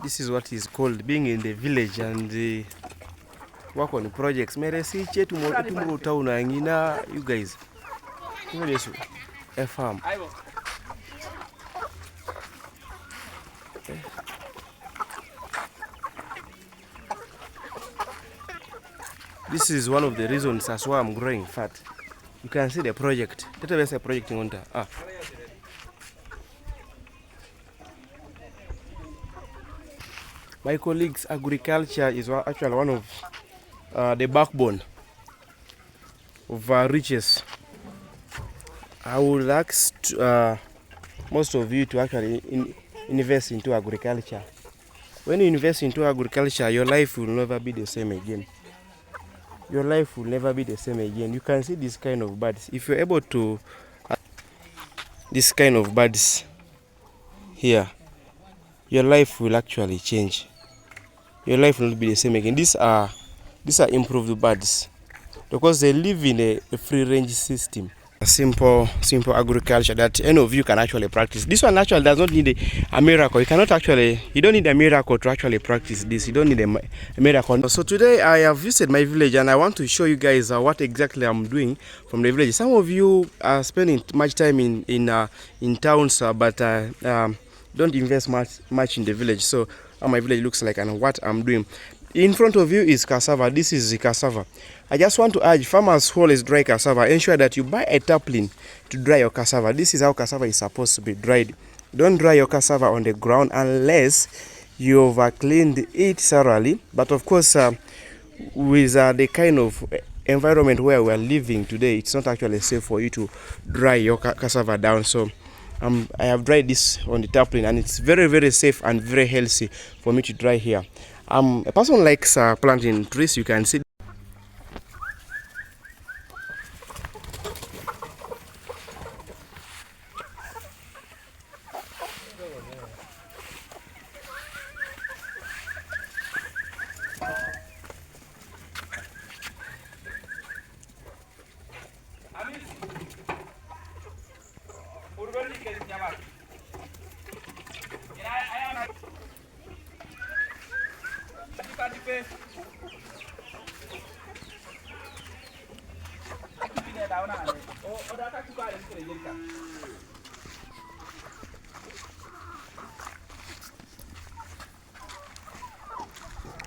This is what is called being in the village and work on projects. Mere si chetu mo town angina you guys. A farm. This is one of the reasons as why I'm growing fat. You can see the project. That's a project in winter. My colleagues, agriculture is actually one of the backbone of riches. I would ask most of you to actually invest into agriculture. When you invest into agriculture, your life will never be the same again. Your life will never be the same again. You can see this kind of birds. If you're able to, this kind of birds here, your life will actually change. Your life will not be the same again. These are improved birds because they live in a free range system. A simple agriculture that any of you can actually practice. This one actually does not need a miracle. You don't need a miracle to actually practice this. You don't need a miracle. So today I have visited my village and I want to show you guys what exactly I'm doing from the village. Some of you are spending much time in towns, but don't invest much in the village. So how my village looks like and what I'm doing. In front of you is cassava. This is the cassava. I just want to urge farmers who always dry cassava, ensure that you buy a tarpaulin to dry your cassava. This is how cassava is supposed to be dried. Don't dry your cassava on the ground unless you've cleaned it thoroughly. But of course, with the kind of environment where we are living today, it's not actually safe for you to dry your cassava down. So I have dried this on the tarpaulin and it's very, very safe and very healthy for me to dry here. A person likes planting trees. You can see.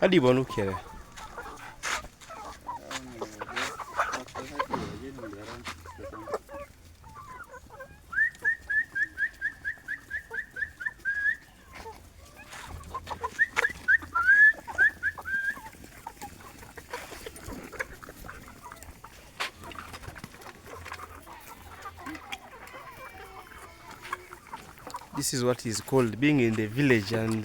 Hadi bonu kere. This is what is called being in the village and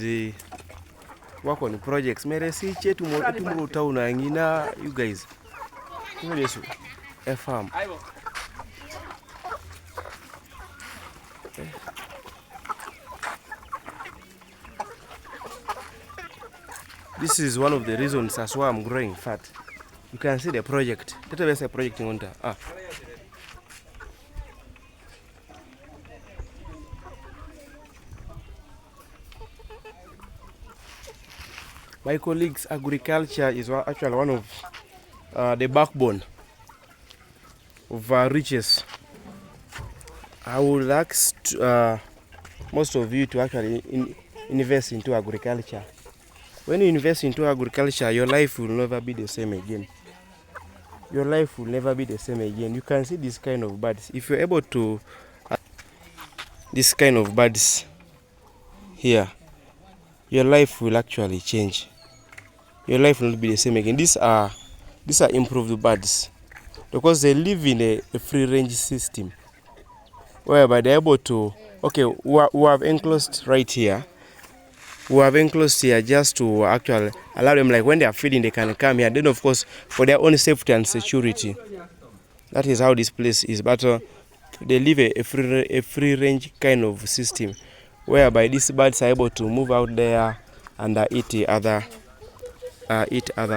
work on projects. Mere si chetu mo town angina you guys. A farm. This is one of the reasons as why I'm growing fat. You can see the project. That's a project in winter. My colleagues, agriculture is actually one of the backbone of riches. I would ask most of you to actually invest into agriculture. When you invest into agriculture, your life will never be the same again. Your life will never be the same again. You can see this kind of birds. If you're able to, this kind of birds here, your life will actually change. Your life will not be the same again. These are improved birds because they live in a free range system whereby they're able to, we have enclosed right here. We have enclosed here just to actually allow them, like when they are feeding, they can come here. Then of course, for their own safety and security. That is how this place is. But they live a free range kind of system whereby these birds are able to move out there and eat other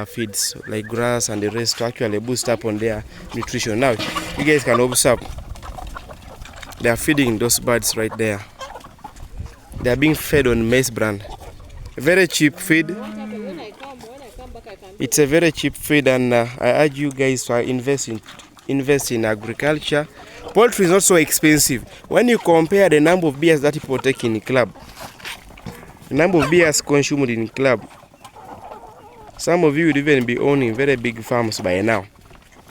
feeds like grass and the rest to actually boost up on their nutrition. Now you guys can observe they are feeding those birds right there. They are being fed on maize bran. very cheap feed. It's a very cheap feed, and I urge you guys to invest in agriculture. Poultry is not so expensive. When you compare the number of beers that people take in club, the number of beers consumed in club, some of you would even be owning very big farms by now.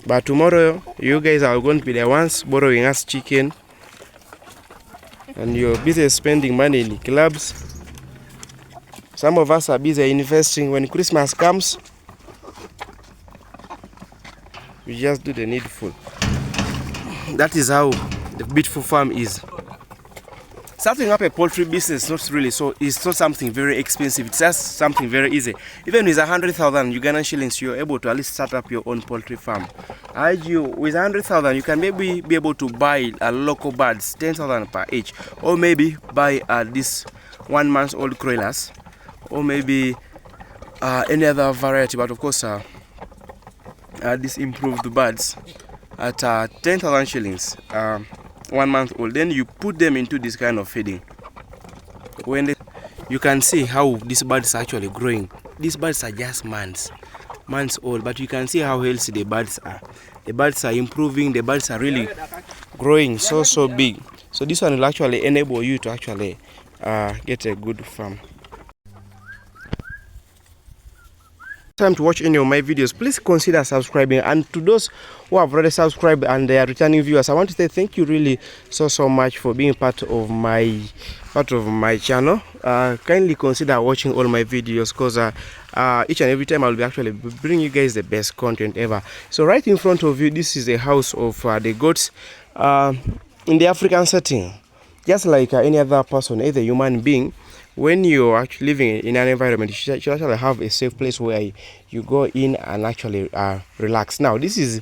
But tomorrow, you guys are going to be the ones borrowing us chicken, and you're busy spending money in clubs. Some of us are busy investing. When Christmas comes, we just do the needful. That is how the beautiful farm is. Starting up a poultry business it's not something very expensive. It's just something very easy. Even with 100,000 Ugandan shillings, you're able to at least start up your own poultry farm. I urge you, with 100,000, you can maybe be able to buy local birds, 10,000 per each, or maybe buy this 1 month old broilers, or maybe any other variety. But of course, this improved birds at 10,000 shillings. 1 month old, then you put them into this kind of feeding. You can see how these birds are actually growing. These birds are just months old, but you can see how healthy the birds are. The birds are improving. The birds are really growing so big. So this one will actually enable you to actually get a good farm. Time to watch any of my videos, please consider subscribing. And to those who have already subscribed and they are returning viewers, I want to say thank you really so much for being part of my channel. Kindly consider watching all my videos, because each and every time I'll be actually bringing you guys the best content ever. So right in front of you, this is the house of the goats in the African setting. Just like any other person, either human being, when you're actually living in an environment, you should actually have a safe place where you go in and actually relax. Now, this is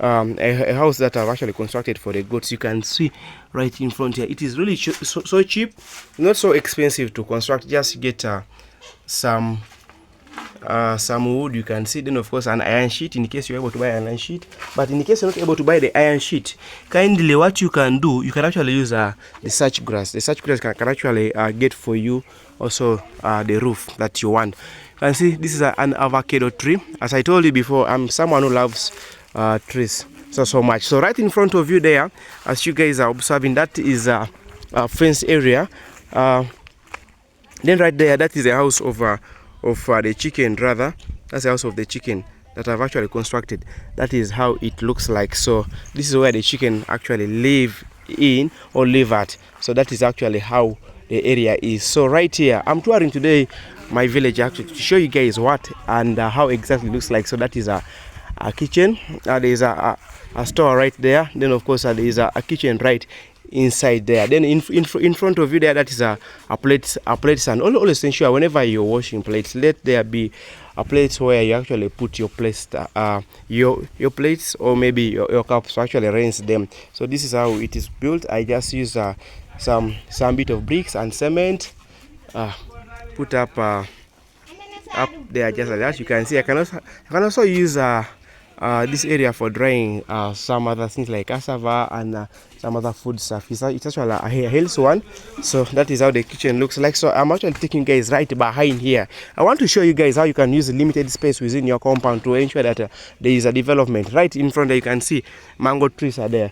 a house that I've actually constructed for the goats. You can see right in front here. It is really so cheap, not so expensive to construct. Just get some wood, you can see, then of course an iron sheet in case you're able to buy an iron sheet. But in case you're not able to buy the iron sheet, kindly what you can do, you can actually use the such grass. The such grass can actually get for you also the roof that you want. You can see this is an avocado tree. As I told you before, I'm someone who loves trees so much. So right in front of you there, as you guys are observing, that is a fence area. Then right there, that is the house of the chicken, rather. That's the house of the chicken that I've actually constructed. That is how it looks like. So this is where the chicken actually live in or live at. So that is actually how the area is. So right here, I'm touring today my village actually to show you guys what and how exactly it looks like. So that is a kitchen. There is a store right there. Then of course there is a kitchen right inside there. Then in front of you there, that is a plate stand. Always ensure whenever you're washing plates, let there be a place where you actually put your plates, your plates, or maybe your cups to actually rinse them. So this is how it is built. I just use some bit of bricks and cement, put up there just like that. You can see I can also use this area for drying some other things like cassava and some other food stuff. It's actually a healthy one. So that is how the kitchen looks like. So I'm actually taking you guys right behind here. I want to show you guys how you can use limited space within your compound to ensure that there is a development. Right in front there, you can see mango trees are there.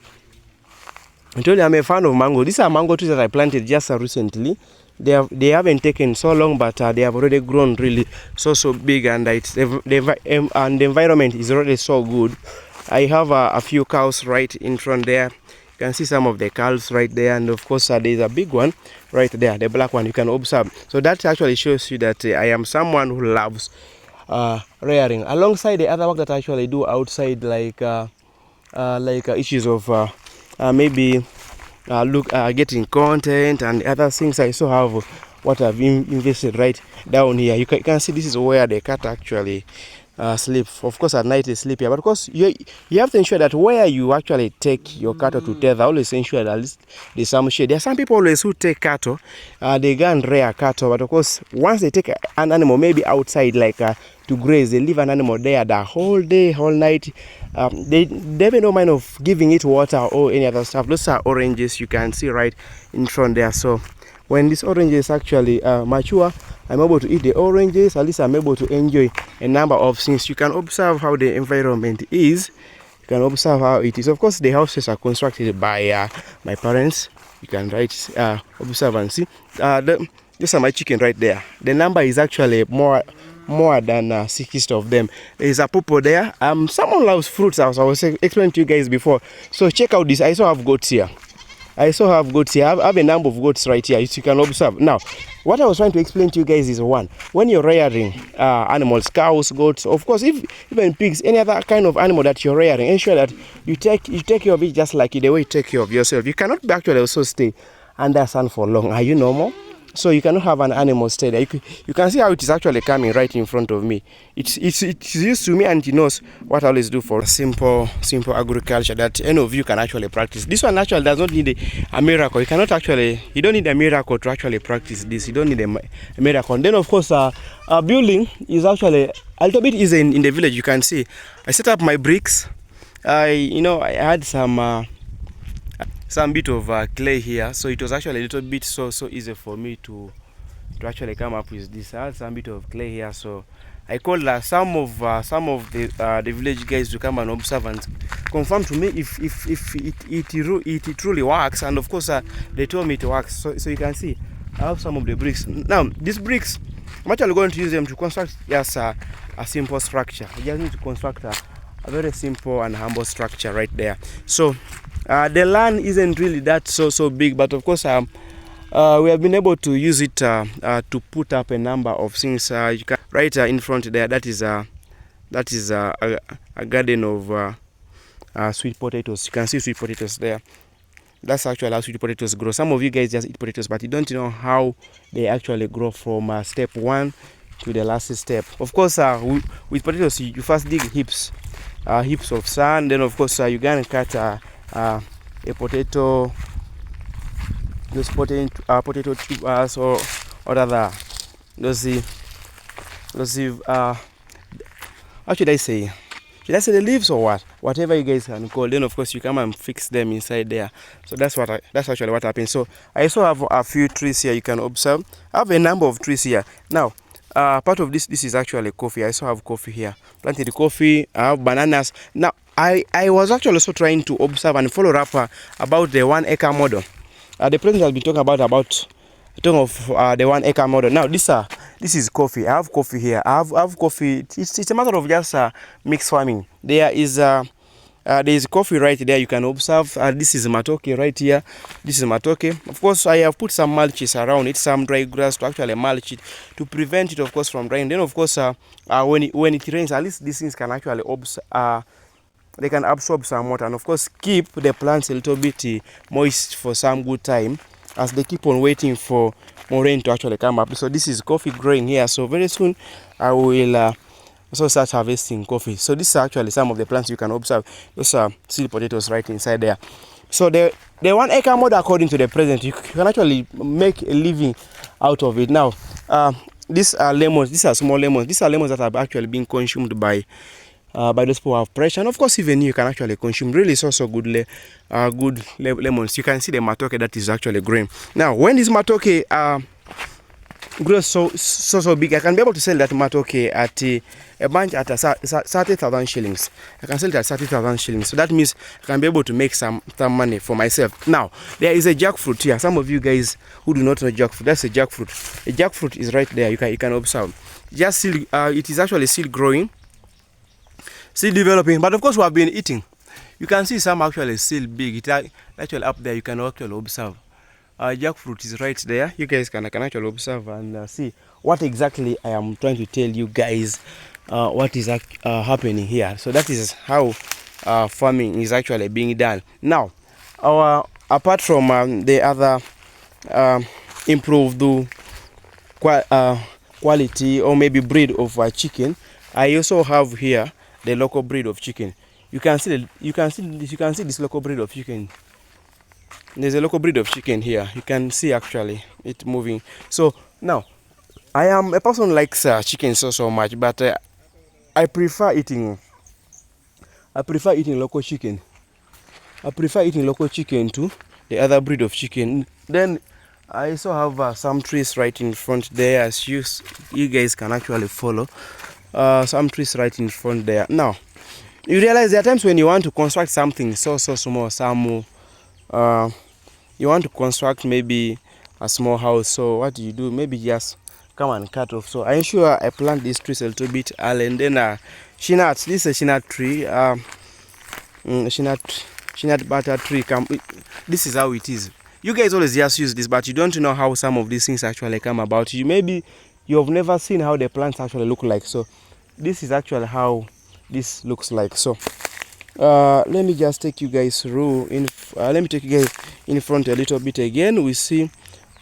I told you I'm a fan of mango. These are mango trees that I planted just recently. They haven't taken so long, but they have already grown really so big, and the environment is already so good. I have a few cows right in front there. You can see some of the cows right there, and of course there is a big one right there, the black one you can observe. So that actually shows you that I am someone who loves rearing, alongside the other work that I actually do outside, like issues of maybe getting content and other things. I also have what I've invested right down here. You can see this is where the cat actually sleep. Of course at night they sleep here, but of course you have to ensure that where you actually take your cattle to tether, always ensure that at least there's some shade. There are some people always who take cattle, they go and rear cattle, but of course once they take an animal maybe outside, like to graze, they leave an animal there the whole day, whole night. They have no mind of giving it water or any other stuff. Those are oranges you can see right in front there. So when these oranges actually mature, I'm able to eat the oranges. At least I'm able to enjoy a number of things. You can observe how the environment is. You can observe how it is. Of course, the houses are constructed by my parents. You can observe and see. Those are my chicken right there. The number is actually more than 60 of them. There's a purple there. Someone loves fruits, as I was explaining to you guys before. So check out this. I also have goats here. I have a number of goats right here, as you can observe. Now, what I was trying to explain to you guys is one, when you're rearing animals, cows, goats, of course, even pigs, any other kind of animal that you're rearing, ensure that you take care of it just like the way you take care of yourself. You cannot actually also stay under sun for long. Are you normal? So you cannot have an animal stay there. You can see how it is actually coming right in front of me. It's used to me, and it knows what I always do for simple agriculture that any of you can actually practice. This one actually does not need a miracle. You don't need a miracle to actually practice this. You don't need a miracle. And then of course, building is actually a little bit easy in the village. You can see I set up my bricks. I had some bit of clay here, so it was actually a little bit so easy for me to actually come up with this. I had some bit of clay here, so I called some of the village guys to come and observe and confirm to me if it truly works. And of course, they told me it works. So you can see I have some of the bricks. Now these bricks, I'm actually going to use them to construct just a simple structure. I just need to construct a very simple and humble structure right there. So the land isn't really that so big, but of course we have been able to use it to put up a number of things. You can, right in front there, that is a garden of sweet potatoes. You can see sweet potatoes there. That's actually how sweet potatoes grow. Some of you guys just eat potatoes, but you don't know how they actually grow from step one to the last step. Of course, with potatoes, you first dig heaps of sand. Then of course you can cut a potato, those potato tubers or other those how should I say the leaves or whatever you guys can call. Then of course you come and fix them inside there. So that's actually what happens. So I also have a few trees here. You can observe I have a number of trees here. Now part of this is actually coffee. I also have coffee here, planted coffee. I have bananas. Now I was actually also trying to observe and follow up about the 1 acre model. The president has been talking about the 1 acre model. Now this is coffee. I have coffee here. I have coffee. It's a matter of just mixed farming. There is coffee right there. You can observe. This is matoke right here. This is matoke. Of course, I have put some mulches around it, some dry grass to actually mulch it to prevent it, of course, from drying. Then, of course, when it rains, at least these things can actually they can absorb some water, and of course keep the plants a little bit moist for some good time as they keep on waiting for more rain to actually come up. So this is coffee growing here. So very soon I will also start harvesting coffee. So this is actually some of the plants you can observe. Those are sweet potatoes right inside there. So the 1 acre model, according to the president, you can actually make a living out of it. Now these are lemons. These are small lemons. These are lemons that are actually being consumed by those people who have pressure, and of course even you can actually consume. Really so good lemons. You can see the matoke that is actually growing. Now when this matoke grows so big, I can be able to sell that matoke at a bunch at 30,000 shillings. I can sell it at 30,000 shillings. So that means I can be able to make some money for myself. Now there is a jackfruit here. Some of you guys who do not know jackfruit, that's a jackfruit. A jackfruit is right there. You can observe. Just still, it is actually still growing, still developing, but of course we have been eating. You can see some actually still big. It's actually up there. You can actually observe. Jackfruit is right there. You guys can actually observe and see what exactly I am trying to tell you guys. What is happening here? So that is how farming is actually being done. Now, apart from the other improved quality or maybe breed of chicken, I also have here the local breed of chicken. You can see this local breed of chicken. There's a local breed of chicken here. You can see actually it moving. So now I am a person who likes chicken so much, but I prefer eating local chicken. I prefer eating local chicken to the other breed of chicken. Then I also have some trees right in front there, as you guys can actually follow. Some trees right in front there. Now, you realize there are times when you want to construct something so small, you want to construct maybe a small house. So what do? Maybe just come and cut off. So I ensure I plant these trees a little bit early, and then shinat. This is a shinat tree. Shinat butter tree. This is how it is. You guys always just use this, but you don't know how some of these things actually come about. Maybe you have never seen how the plants actually look like. So this is actually how this looks like. So let me just take you guys through let me take you guys in front a little bit again. We see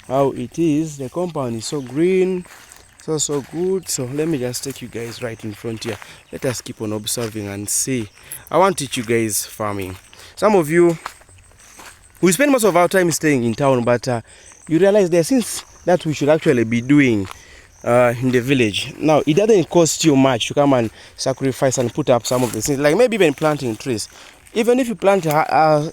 how it is. The compound is so green, so good. So let me just take you guys right in front here. Let us keep on observing and see. I want to teach you guys farming. Some of you, we spend most of our time staying in town, but you realize there are things that we should actually be doing in the village. Now, it doesn't cost you much to come and sacrifice and put up some of the things, like maybe even planting trees. Even if you plant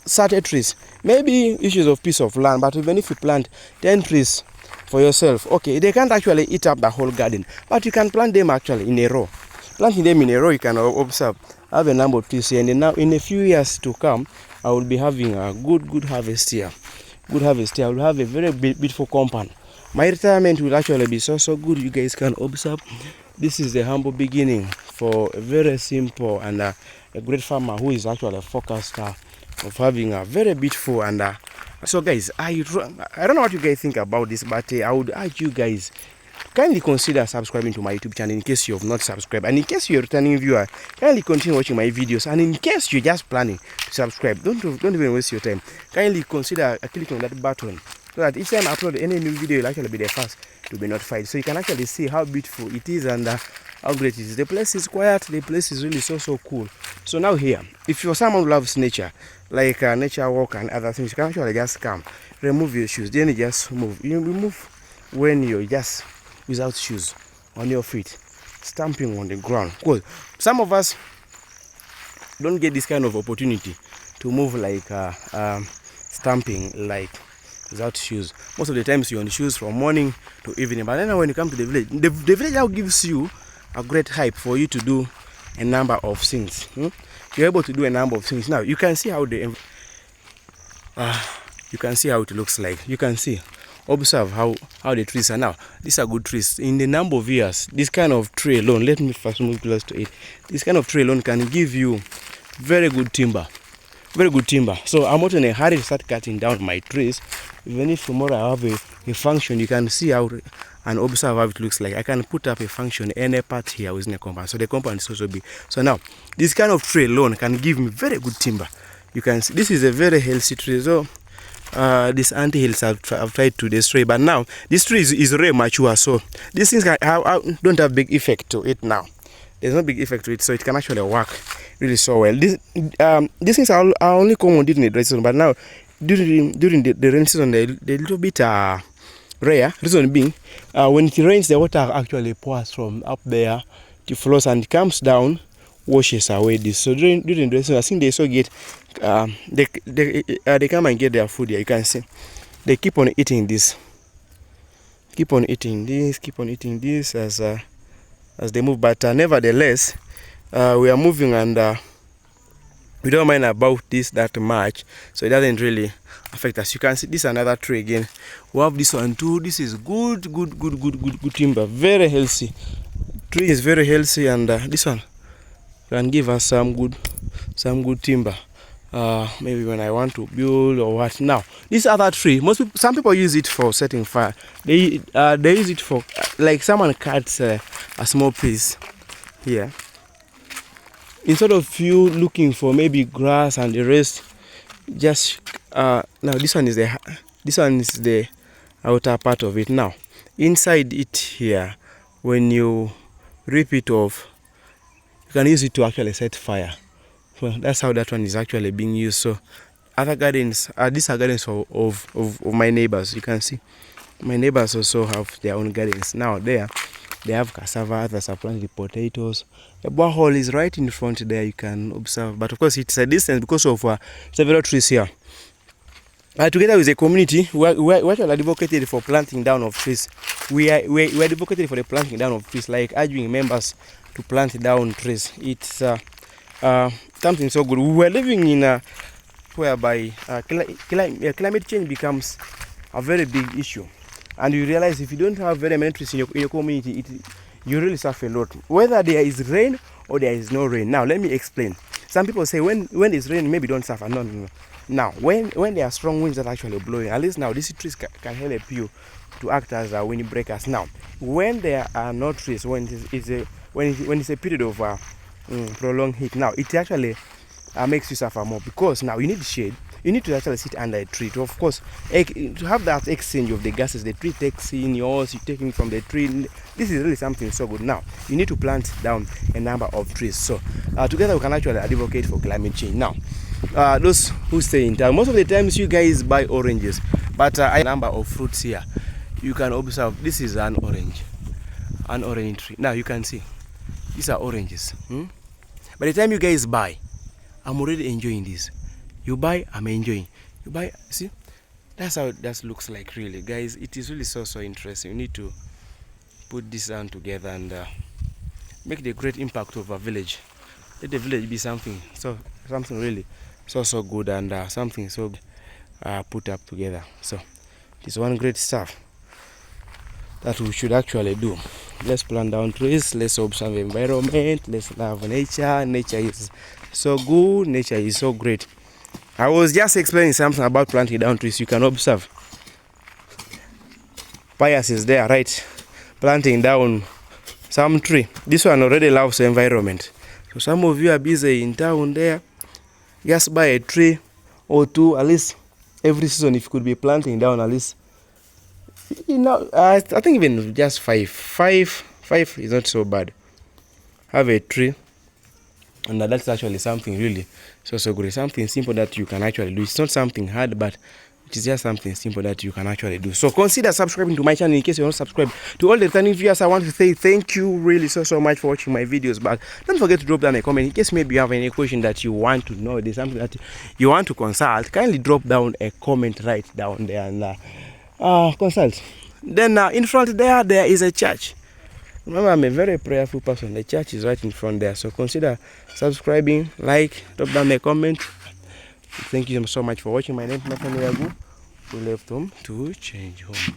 certain trees, maybe issues of piece of land, but even if you plant 10 trees for yourself, okay, they can't actually eat up the whole garden, but you can plant them actually in a row. Planting them in a row, you can observe, have a number of trees here, and then now in a few years to come, I will be having a good harvest here. Good harvest here. I will have a very beautiful compound. My retirement will actually be so good. You guys can observe. This is the humble beginning for a very simple and a great farmer who is actually focused of having a very beautiful and so guys, I don't know what you guys think about this, but I would urge you guys, kindly consider subscribing to my YouTube channel in case you have not subscribed, and in case you're a returning viewer, kindly continue watching my videos, and in case you're just planning to subscribe, don't even waste your time. Kindly consider clicking on that button so that each time I upload any new video, you'll actually be the first to be notified. So you can actually see how beautiful it is and how great it is. The place is quiet. The place is really so cool. So now here, if you're someone who loves nature, like nature walk and other things, you can actually just come, remove your shoes, then you just move. You move when you're just without shoes on your feet, stamping on the ground. Because some of us don't get this kind of opportunity to move like stamping like without shoes. Most of the times you're on shoes from morning to evening, but then when you come to the village, the village now gives you a great hype for you to do a number of things. You're able to do a number of things. Now you can see how you can see how it looks like. You can see, observe how the trees are now. These are good trees. In the number of years, this kind of tree alone, let me first move close to it. This kind of tree alone can give you very good timber. Very good timber. So I'm not in a hurry to start cutting down my trees. Even if tomorrow I have a function, you can see how and observe how it looks like. I can put up a function any part here within a compound. So the compound is also big. So now this kind of tree alone can give me very good timber. You can see this is a very healthy tree. So these ant-hills I've tried to destroy, but now this tree is really mature. So these things don't have big effect to it now. There's no big effect to it, so it can actually work really so well. These things are only common during the dry season, but now during the rainy season they're a little bit rare. Reason being, when it rains, the water actually pours from up there to flows and comes down, washes away this. So during the rainy season, I think they also get they come and get their food here. You can see they keep on eating this, keep on eating this as they move. But nevertheless, we are moving and we don't mind about this that much, so it doesn't really affect us. You can see this is another tree again. We have this one too. This is good timber, very healthy. Tree is very healthy, and this one can give us some good timber. Maybe when I want to build or what. Now this other tree, some people use it for setting fire. They use it for like someone cuts a small piece here, instead of you looking for maybe grass and the rest. Just now this one is the outer part of it. Now inside it here, when you rip it off, you can use it to actually set fire. Well, that's how that one is actually being used. So other gardens, these are gardens of my neighbors. You can see my neighbors also have their own gardens. Now there they have cassava, others are planting potatoes. The borehole is right in front there, you can observe. But of course it's a distance because of several trees here. Together with the community, we actually advocated for planting down of trees. We advocated for the planting down of trees, like urging members to plant down trees. It's something so good. We were living in a whereby climate change becomes a very big issue, and you realize if you don't have very many trees in your community, you really suffer a lot, whether there is rain or there is no rain. Now let me explain. Some people say when there's rain, maybe don't suffer. No. Now when there are strong winds that are actually blowing, at least now these trees can help you to act as wind breakers. Now when there are no trees, when it's a period of prolonged heat, now it actually makes you suffer more, because now you need shade. You need to actually sit under a tree to, of course, to have that exchange of the gases. The tree takes in yours, you take in from the tree. This is really something so good. Now you need to plant down a number of trees, so together we can actually advocate for climate change. Now those who stay in town, most of the times you guys buy oranges, but a number of fruits here. You can observe this is an orange tree. Now you can see these are oranges. By the time you guys buy, I'm already enjoying this. You buy, I'm enjoying. You buy, see, that's how that looks like, really, guys. It is really so interesting. You need to put this down together and make the great impact of a village. Let the village be something really so good, and something so put up together. So it's one great stuff that we should actually do. Let's plant down trees, let's observe the environment, let's love nature. Nature is so good, nature is so great. I was just explaining something about planting down trees. You can observe Pius is there, right, planting down some tree. This one already loves the environment. So some of you are busy in town there, just buy a tree or two at least every season. If you could be planting down at least, I think even just five is not so bad. Have a tree, and that's actually something really so good. Something simple that you can actually do. It's not something hard, but it is just something simple that you can actually do. So consider subscribing to my channel in case you're not subscribed. To all the returning viewers, I want to say thank you really so much for watching my videos. But don't forget to drop down a comment in case maybe you have any question that you want to know. There's something that you want to consult. Kindly drop down a comment right down there and consult. Then in front there is a church. Remember, I'm a very prayerful person. The church is right in front there. So consider subscribing, like, drop down a comment. Thank you so much for watching. My name is Nathan. We left home to change home.